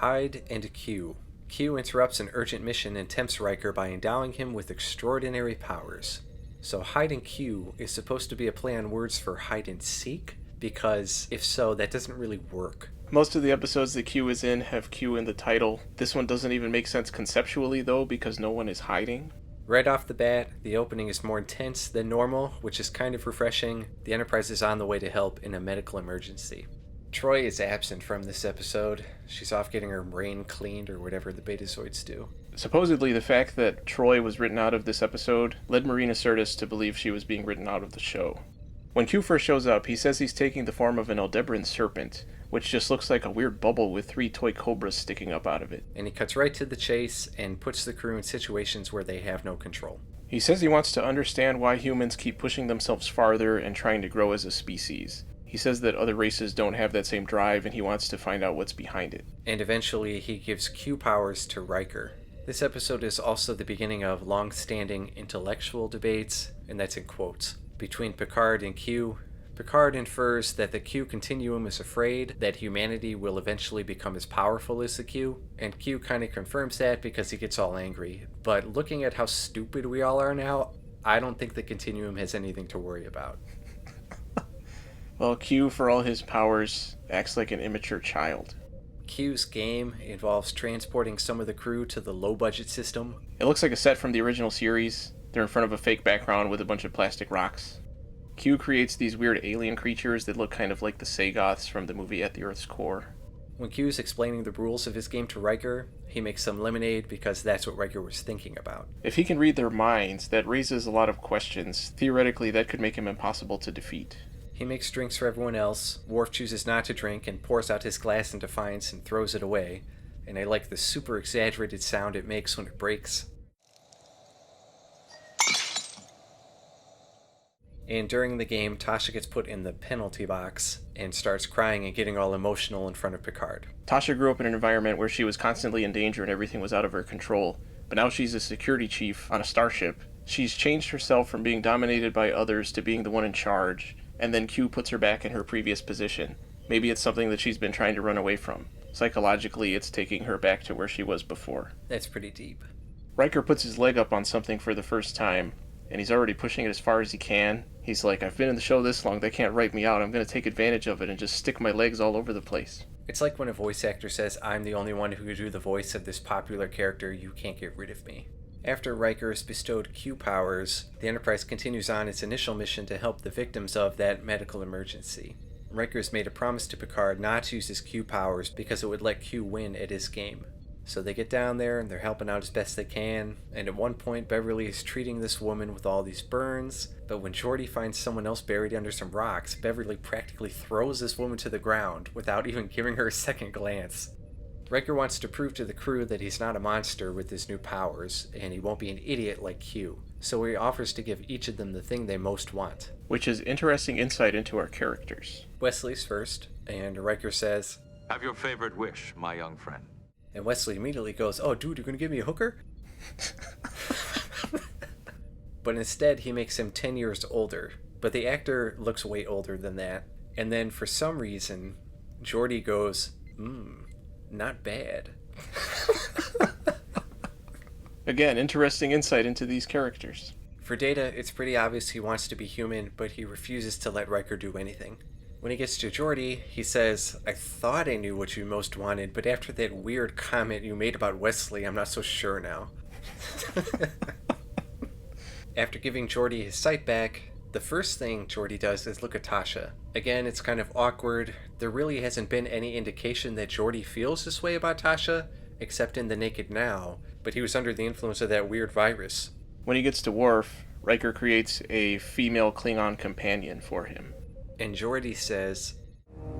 Hyde and Q. Q interrupts an urgent mission and tempts Riker by endowing him with extraordinary powers. So hide and Q is supposed to be a play on words for hide and seek, because if so, that doesn't really work. Most of the episodes that Q is in have Q in the title. This one doesn't even make sense conceptually, though, because no one is hiding. Right off the bat, the opening is more intense than normal, which is kind of refreshing. The Enterprise is on the way to help in a medical emergency. Troi is absent from this episode. She's off getting her brain cleaned or whatever the Betazoids do. Supposedly, the fact that Troi was written out of this episode led Marina Sirtis to believe she was being written out of the show. When Q first shows up, he says he's taking the form of an Aldebaran serpent, which just looks like a weird bubble with 3 toy cobras sticking up out of it. And he cuts right to the chase and puts the crew in situations where they have no control. He says he wants to understand why humans keep pushing themselves farther and trying to grow as a species. He says that other races don't have that same drive, and he wants to find out what's behind it. And eventually, he gives Q powers to Riker. This episode is also the beginning of long-standing intellectual debates, and that's in quotes, between Picard and Q. Picard infers that the Q continuum is afraid that humanity will eventually become as powerful as the Q, and Q kind of confirms that because he gets all angry. But looking at how stupid we all are now, I don't think the continuum has anything to worry about. Well, Q, for all his powers, acts like an immature child. Q's game involves transporting some of the crew to the low-budget system. It looks like a set from the original series. They're in front of a fake background with a bunch of plastic rocks. Q creates these weird alien creatures that look kind of like the Sagoths from the movie At the Earth's Core. When Q's explaining the rules of his game to Riker, he makes some lemonade because that's what Riker was thinking about. If he can read their minds, that raises a lot of questions. Theoretically, that could make him impossible to defeat. He makes drinks for everyone else. Worf chooses not to drink and pours out his glass in defiance and throws it away. And I like the super exaggerated sound it makes when it breaks. And during the game, Tasha gets put in the penalty box and starts crying and getting all emotional in front of Picard. Tasha grew up in an environment where she was constantly in danger and everything was out of her control. But now she's a security chief on a starship. She's changed herself from being dominated by others to being the one in charge. And then Q puts her back in her previous position. Maybe it's something that she's been trying to run away from. Psychologically, it's taking her back to where she was before. That's pretty deep. Riker puts his leg up on something for the first time, and he's already pushing it as far as he can. He's like, I've been in the show this long, they can't write me out. I'm going to take advantage of it and just stick my legs all over the place. It's like when a voice actor says, I'm the only one who could do the voice of this popular character, you can't get rid of me. After Riker is bestowed Q powers, the Enterprise continues on its initial mission to help the victims of that medical emergency. Riker's made a promise to Picard not to use his Q powers because it would let Q win at his game. So they get down there and they're helping out as best they can, and at one point Beverly is treating this woman with all these burns, but when Geordi finds someone else buried under some rocks, Beverly practically throws this woman to the ground without even giving her a second glance. Riker wants to prove to the crew that he's not a monster with his new powers, and he won't be an idiot like Q, so he offers to give each of them the thing they most want. Which is interesting insight into our characters. Wesley's first, and Riker says, Have your favorite wish, my young friend. And Wesley immediately goes, oh dude, you're gonna give me a hooker? But instead he makes him 10 years older, but the actor looks way older than that. And then for some reason, Geordi goes, not bad. Again, interesting insight into these characters. For Data, it's pretty obvious he wants to be human, but he refuses to let Riker do anything. When he gets to Geordi, he says, I thought I knew what you most wanted, but after that weird comment you made about Wesley, I'm not so sure now. After giving Geordi his sight back, the first thing Geordi does is look at Tasha. Again, it's kind of awkward. There really hasn't been any indication that Geordi feels this way about Tasha, except in The Naked Now, but he was under the influence of that weird virus. When he gets to Worf, Riker creates a female Klingon companion for him. And Geordi says,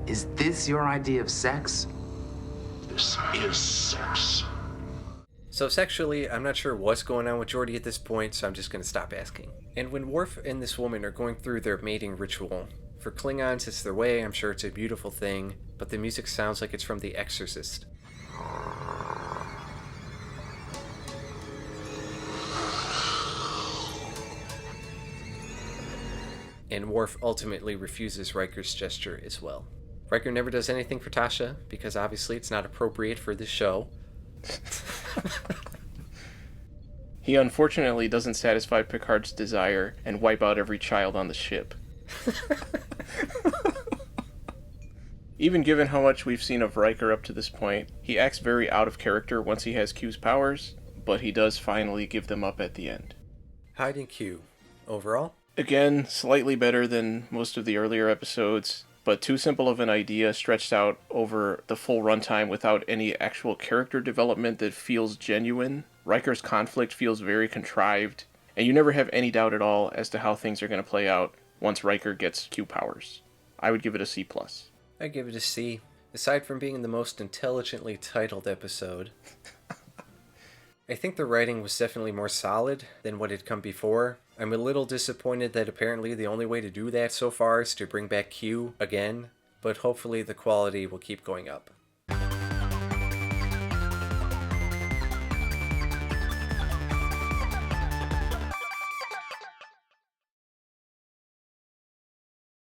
Is this your idea of sex? This is sex. So sexually, I'm not sure what's going on with Geordi at this point, so I'm just going to stop asking. And when Worf and this woman are going through their mating ritual, for Klingons it's their way, I'm sure it's a beautiful thing, but the music sounds like it's from The Exorcist. And Worf ultimately refuses Riker's gesture as well. Riker never does anything for Tasha, because obviously it's not appropriate for this show. He unfortunately doesn't satisfy Picard's desire and wipe out every child on the ship. Even given how much we've seen of Riker up to this point, he acts very out of character once he has Q's powers, but he does finally give them up at the end. Hiding Q. Overall? Again, slightly better than most of the earlier episodes, but too simple of an idea stretched out over the full runtime without any actual character development that feels genuine. Riker's conflict feels very contrived, and you never have any doubt at all as to how things are going to play out once Riker gets Q powers. I would give it a C+. I give it a C. Aside from being the most intelligently titled episode, I think the writing was definitely more solid than what had come before. I'm a little disappointed that apparently the only way to do that so far is to bring back Q again, but hopefully the quality will keep going up.